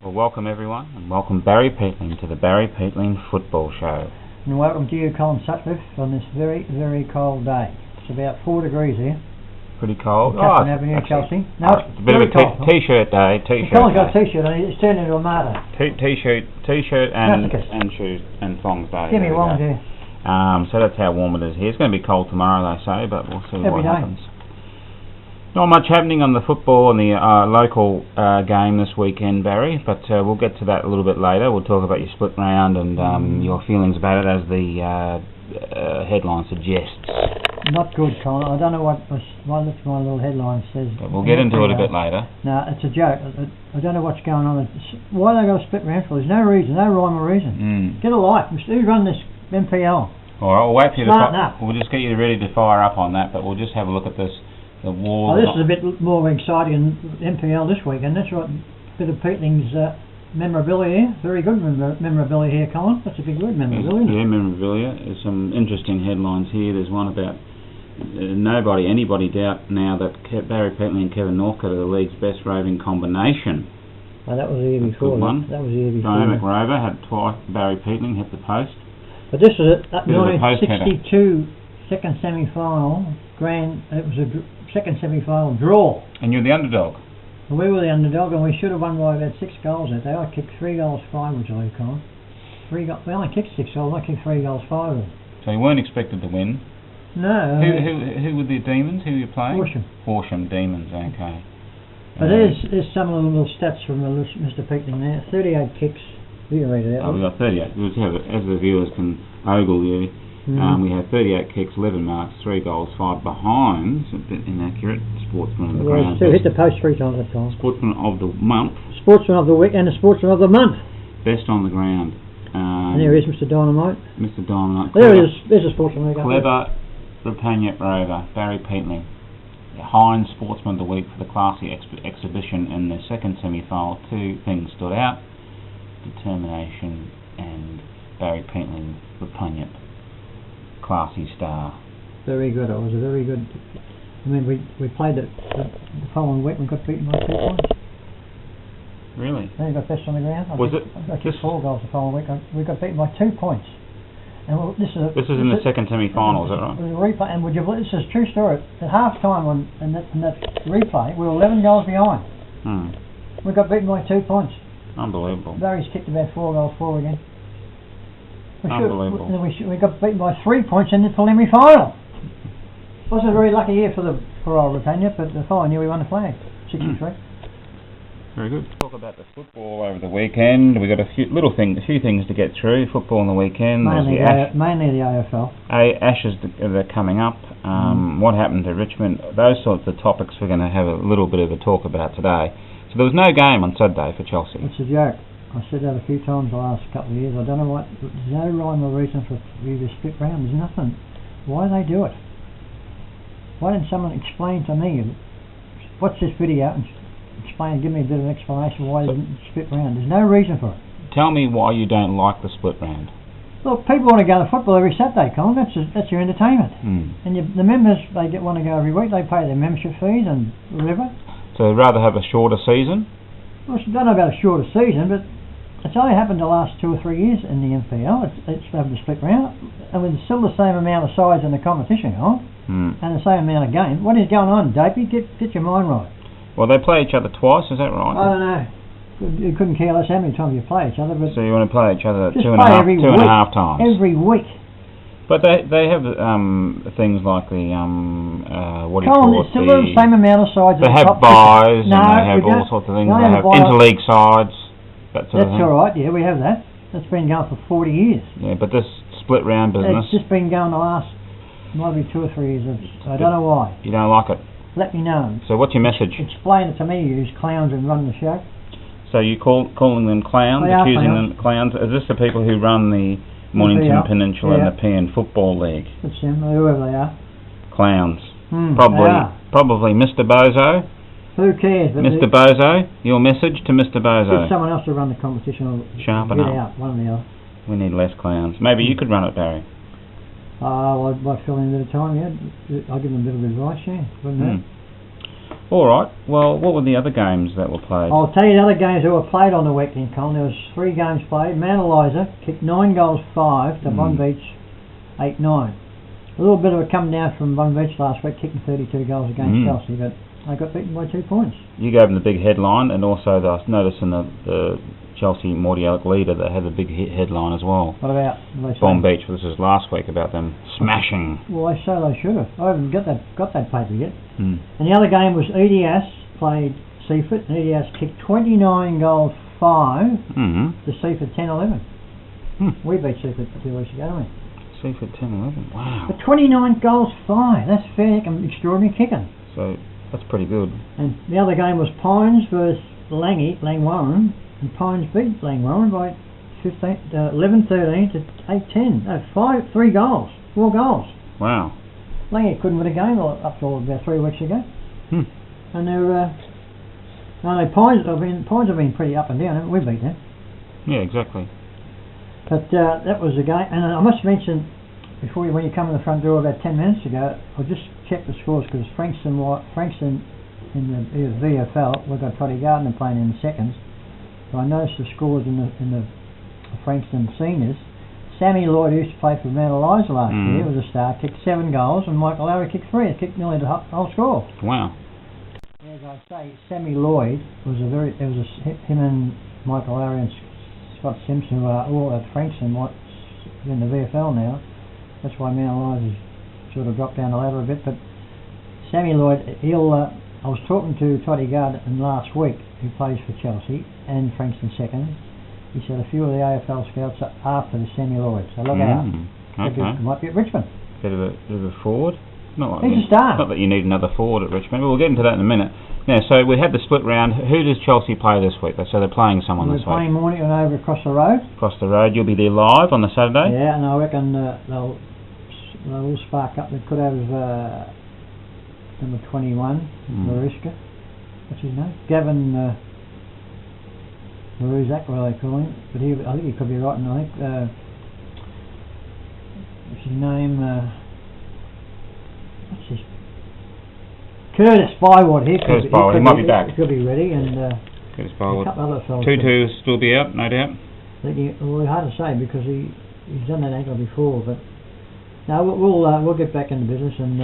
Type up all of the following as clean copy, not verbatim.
Well, welcome everyone, and welcome Barry Peatling to the Barry Peatling Football Show. And welcome to you, Colin Sutcliffe, on this very, very cold day. It's about 4 degrees here. Pretty cold. Captain Avenue, Chelsea. No, it's a bit of a t-shirt day. Colin's got a t-shirt on it. It's turned into a martyr. T-shirt and shoes and thongs day. Give me one, yeah. So that's how warm it is here. It's going to be cold tomorrow, they say, but we'll see what happens. Not much happening on the football and the local game this weekend, Barry, but we'll get to that a little bit later. We'll talk about your split round and your feelings about it as the headline suggests. Not good, Colin. I don't know what my little headline says. But we'll get into it a bit later. No, it's a joke. I don't know what's going on. Why they got a split round for? There's no reason, no rhyme or reason. Get a life. Who's run this Mpnfl? All right, we'll wait for you We'll just get you ready to fire up on that, but we'll just have a look at this. The war. This is a bit more exciting than Mpnfl this week, and that's right. Bit of Peatling's memorabilia here. Very good memorabilia here, Colin. That's a big word, memorabilia. Yeah, memorabilia. There's some interesting headlines here. There's one about anybody doubt now that Barry Peatling and Kevin Northcote are the league's best roving combination. Oh, that was the year before. That was the year before. Dynamic rover had twice. Barry Peatling hit the post. But this was a 1962 second semi-final grand. It was a second semi-final draw. And you're the underdog. And we were the underdog, and we should have won by about 6 goals that day. I kicked 3 goals, 5, which I recall. We only kicked 6 goals. I kicked 3 goals, 5 of them. So you weren't expected to win. No. Who were the Demons? Who were you playing? Horsham Demons. Okay. But there's some of the little stats from Mr. Peatling there. 38 kicks. You can read it out. We got 38. As the viewers can ogle you. We had 38 kicks, 11 marks, 3 goals, 5 behinds. A bit inaccurate. Sportsman of the ground. Hit the post 3 times that time. Sportsman of the month. Sportsman of the week and the Sportsman of the month. Best on the ground. And there is Mr. Dynamite. Mr. Dynamite. There's a Sportsman. Clever Rapagnet rover, Barry Peatling. Hines Sportsman of the week for the classy exhibition in the second semi-final. 2 things stood out: determination and Barry Peatling Rapagnet. Classy star. Very good. It was a very good. I mean, we played it the following week and got beaten by 2 points. Really? Then got best on the ground. I kicked 4 goals the following week. We got beaten by 2 points. And this is in the second semi-final, is that right? Replay, and this is a true story. At half time in that replay, we were 11 goals behind. We got beaten by 2 points. Unbelievable. Barry's kicked about 4 goals for again. Unbelievable. We got beaten by 3 points in the preliminary final. It wasn't a very lucky year for old Rapagnet, but the following year we won the flag, 63. Very good. Talk about the football over the weekend. We got a few things to get through. Football on the weekend. Mainly the AFL. Ashes that are coming up. What happened to Richmond? Those sorts of topics we're going to have a little bit of a talk about today. So there was no game on Saturday for Chelsea. It's a joke. I said that a few times the last couple of years. I don't know there's no rhyme or reason for you to split round. There's nothing. Why do they do it? Why didn't someone explain to me, watch this video and give me a bit of an explanation why they didn't split round? There's no reason for it. Tell me why you don't like the split round. Look, people want to go to football every Saturday, Colin. That's your entertainment. And the members, they want to go every week. They pay their membership fees and whatever. So they'd rather have a shorter season? Well, I don't know about a shorter season, but it's only happened the last 2 or 3 years in the Mpnfl. It's having to split round, and with still the same amount of sides in the competition on, and the same amount of games. What is going on, Dapey? Get your mind right. Well, they play each other twice, is that right? I don't know. You couldn't care less how many times you play each other. But so you want to play each other 2.5 times? Every week. But they have things like the it's still the same amount of sides. They have buys and they have all sorts of things. They have interleague sides. That's all right. Yeah, we have that. That's been going for 40 years. Yeah, but this split round business. It's just been going the last maybe 2 or 3 years. I don't know why. You don't like it. Let me know. So what's your message? Explain it to me. You use clowns and run the show. So you calling them clowns, accusing them clowns? Is this the people who run the Mornington Peninsula and the PN Football League? It's them, whoever they are. Clowns. Probably Mr. Bozo. Who cares? Mr. Bozo, your message to Mr. Bozo. Get someone else to run the competition or sharpen up. Out, one or the other. We need less clowns. Maybe you could run it, Barry. I'd fill in a bit of time, yeah. I'll give them a bit of advice, yeah. Wouldn't Alright, well, what were the other games that were played? I'll tell you the other games that were played on the weekend, Colin. There was 3 games played. Mount Eliza kicked 9 goals 5 to Bon Beach 8-9. A little bit of a come down from Bon Beach last week, kicking 32 goals against Chelsea, but they got beaten by 2 points. You gave them the big headline, and also I noticed in the Chelsea Mordialloc leader that had a big headline as well. What about Bon Beach? This was last week about them smashing. Well, they say they should have. I haven't got that paper yet. And the other game was EDS played Seaford. EDS kicked 29 goals 5 to Seaford 10-11. We beat Seaford 2 weeks ago, didn't we? Seaford 10-11. Wow. But 29 goals 5. That's fair and extraordinary kicking. So that's pretty good. And the other game was Pines versus Langwarrin. And Pines beat Langwarrin by 11-13 to 8-10. No, 3 goals. 4 goals. Wow. Langy couldn't win a game up till about 3 weeks ago. And they're Pines have been pretty up and down, haven't we? Beat them. Yeah, exactly. But that was the game. And I must mention, when you come in the front door about 10 minutes ago, I just checked the scores because Frankston in the VFL, we've got Toddy Gardner playing in the seconds. So I noticed the scores in the Frankston seniors. Sammy Lloyd, who used to play for Mount Eliza last year, was a star, kicked 7 goals, and Michael Lowry kicked 3. He kicked nearly the whole score. Wow. As I say, Sammy Lloyd was him and Michael Lowry and Scott Simpson, who are all at Frankston, in the VFL now. That's why Mount Eliza's sort of dropped down the ladder a bit. But Sammy Lloyd, I was talking to Toddy Gardner last week, who plays for Chelsea and Frankston second. He said a few of the AFL scouts are after the Sammy Lloyd, so look out. Okay. Might be at Richmond. Bit of a forward? He's a star. Not that you need another forward at Richmond, but we'll get into that in a minute. Now, so we had the split round. Who does Chelsea play this week? So they're playing someone this week. They're playing Mornington over across the road. Across the road. You'll be there live on the Saturday? Yeah, and I reckon they'll all spark up. They could have number 21, Mariska. What's his name? Gavin Maruzak, what they call him. But I think he could be right. And I think what's his name? What's his? Curtis Bywater here. Curtis Bywater, he might be back. He could be ready, and Curtis Bywater. a couple other fellas. Tutu still be out, no doubt. Well, hard to say because he's done that ankle before, but no, we'll get back into business and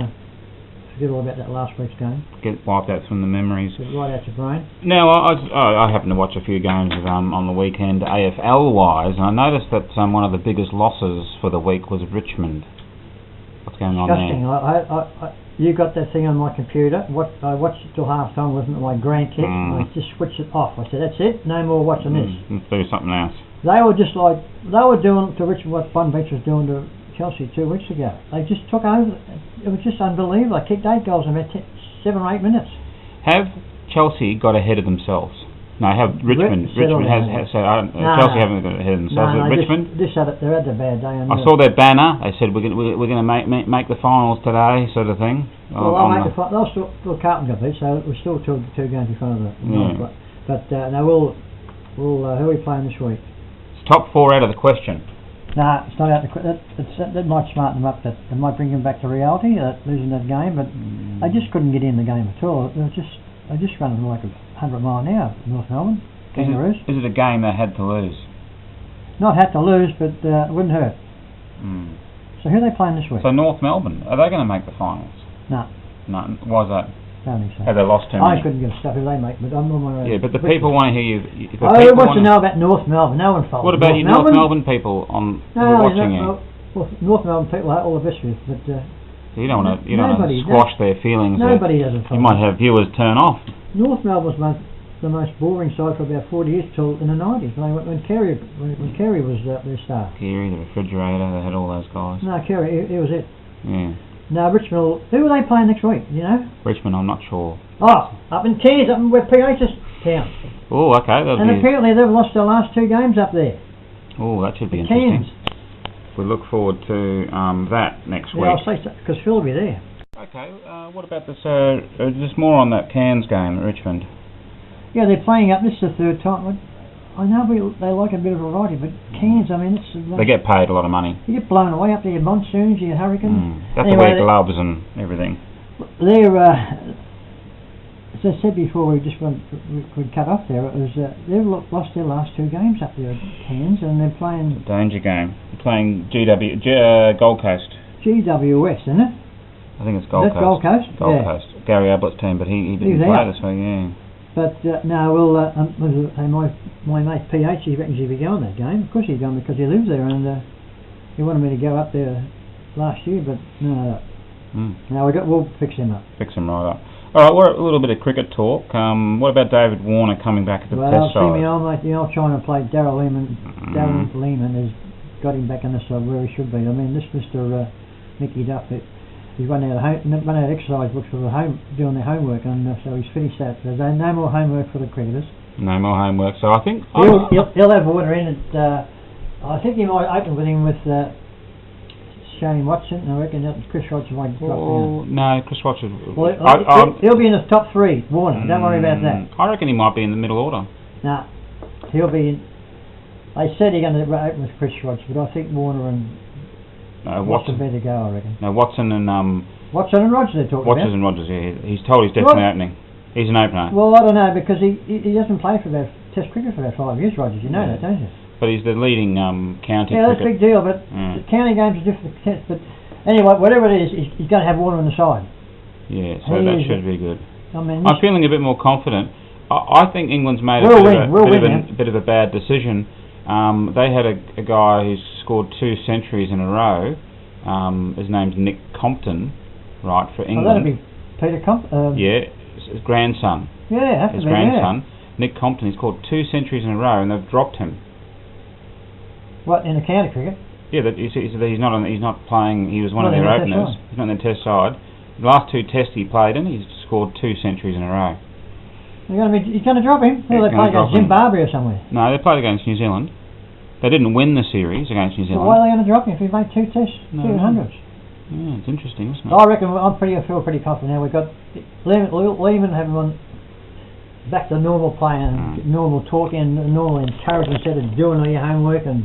forget all about that last week's game. Get wiped out from the memories. Get right out your brain. Now, I happened to watch a few games on the weekend, AFL-wise, and I noticed that one of the biggest losses for the week was Richmond. What's going on there? You got that thing on my computer. I watched it till half time, listening to my grandkids. I just switched it off. I said, that's it, no more watching this. Let's do something else. They were just like, they were doing to Richmond what Bon Beach was doing to Chelsea 2 weeks ago. They just took over. It was just unbelievable. They kicked 8 goals in about 7 or 8 minutes. Have Chelsea got ahead of themselves? No, have Richmond. Richmond has Chelsea haven't got ahead of themselves. Richmond. They had a bad day. I saw their banner. They said we're going to make the finals today, sort of thing. Well, they'll still Carlton got beat, so we're still two games in front of them. Yeah. But now we'll who are we playing this week? It's top 4 out of the question. Nah, it's not out of the question. That might smarten them up. That might bring them back to reality. Losing that game, but they just couldn't get in the game at all. They just running like 100 mile an hour, North Melbourne. Kangaroos. Is it a game they had to lose? Not had to lose, but it wouldn't hurt. So who are they playing this week? So North Melbourne, are they going to make the finals? No. Why is that? Don't think so. Have they lost too many? I couldn't give a stuff who they make, but I'm on my own. Yeah, but the people want to hear you. Who wants to know about North Melbourne? No one follows. What about you North Melbourne people watching you? Well, North Melbourne people are all the best of it, but you don't want to squash their feelings. Nobody doesn't follow. You might have viewers turn off. North Melbourne was the most boring side for about 40 years till in the 90s when Kerry was their star. Kerry, the refrigerator, they had all those guys. No, Kerry, he was it. Yeah. Now Richmond, who are they playing next week? Do you know? Richmond, I'm not sure. Oh, up in Cairns, up in where PH's town. Oh, okay. Apparently they've lost their last 2 games up there. Oh, that should be interesting. Cairns. We look forward to that next week. Yeah, I'll say so, because Phil will be there. Okay, what about this? Just more on that Cairns game at Richmond. Yeah, they're playing up. This is the 3rd time. I know they like a bit of variety, but Cairns, I mean, it's... they get paid a lot of money. You get blown away up there, your monsoons, your hurricanes. That's anyway, to wear gloves and everything. They're... I said before, we cut off there. It was they've lost their last 2 games up there at Cairns, and they're playing danger game. They're playing Gold Coast. GWS, isn't it? I think it's Gold Coast. Gold Coast. Gold Coast. Gary Ablett's team, but he didn't play this week. Yeah. But no, well, my mate PH, he reckons he'll be going that game. Of course he's going because he lives there, and he wanted me to go up there last year, but no. No, we'll fix him up. Fix him right up. All right, we're a little bit of cricket talk. What about David Warner coming back at the Test side? Well, see, my old mate, the old China plate, Darryl Lehman. Darryl Lehman has got him back on the side where he should be. I mean, this Mr. Mickey Duff, he's run out exercise books for doing their homework, and so he's finished that. There's no more homework for the cricketers. No more homework. So I think he'll have Warner in it. I think he might open with him with Shane Watson. I reckon that Chris Watson might drop in. No, Chris Watson. Well, he'll be in the top 3. Warner. Don't worry about that. I reckon he might be in the middle order. No, he'll be in. They said he's going to open with Chris Watson, but I think Warner and Watson better go, I reckon. No, Watson and Watson and Rogers they're talking about. Watson and Rogers, yeah. He's told he's definitely opening. He's an opener. Well, I don't know, because he doesn't play for Test cricket for about 5 years, Rogers. You know that, don't you? But he's the leading county cricket. Yeah, that's a big deal, but the county games are different from Test. But anyway, whatever it is, he's going to have Warner on the side. Yeah, so that should be good. I mean, I'm feeling a bit more confident. I think England's made a bit of a bad decision. They had a guy who's scored 2 centuries in a row. His name's Nick Compton, right, for England. Oh, that'd be Peter Compton. Yeah, his grandson. Yeah, his grandson, Nick Compton. He's scored 2 centuries in a row, and they've dropped him. What, in the county cricket? Yeah, he's not playing. He was one of their openers. He's not in the Test side. The last 2 Tests he played in, he's scored 2 centuries in a row. He's going to drop him? Or they played against Zimbabwe or somewhere? No, they played against New Zealand. They didn't win the series against New Zealand. So why are they going to drop him if he made 2 Tests, 200s? Yeah, it's interesting, isn't it? I reckon I feel pretty confident now. We've got Lehman having one back to normal playing, normal talking, and normal encouragement instead of doing all your homework and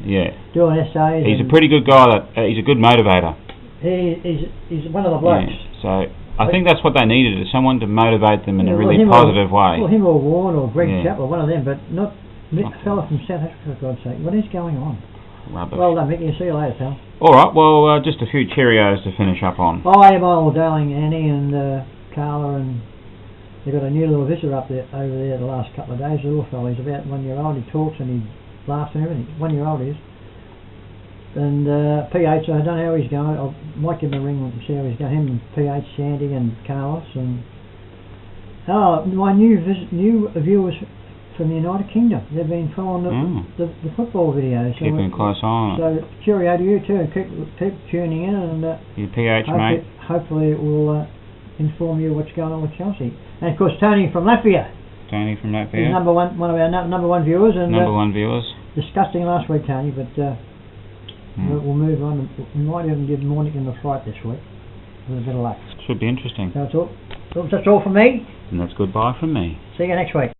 doing essays. He's a pretty good guy. He's a good motivator. He's one of the blokes. Yeah, so I think that's what they needed, is someone to motivate them in a really positive way. Well, him or Warren or Greg Chappell, one of them, but not a fella from South Africa, for God's sake. What is going on? Rubbish. Well done, Mickey. See you later, pal. Alright, well, just a few Cheerios to finish up on. Hi, my old darling Annie and Carla, and they've got a new little visitor up there over there the last couple of days. The little fella, he's about 1 year old. He talks and he laughs and everything. 1 year old he is. And PH, I don't know how he's going. I might give him a ring and see how he's going. Him and PH, Sandy and Carlos. And my new viewers from the United Kingdom. They've been following the football videos. Keeping a close eye on it. So cheerio to you too. Keep tuning in, and your PH mate. Hopefully it will inform you what's going on with Chelsea. And of course Tony from Latvia. Tony from Latvia. He's one of our number one viewers. And number one viewers. Disgusting last week, Tony, but we'll move on. We might even give Mornigan the fright this week with a bit of luck. Should be interesting. So that's all from me. And that's goodbye from me. See you next week.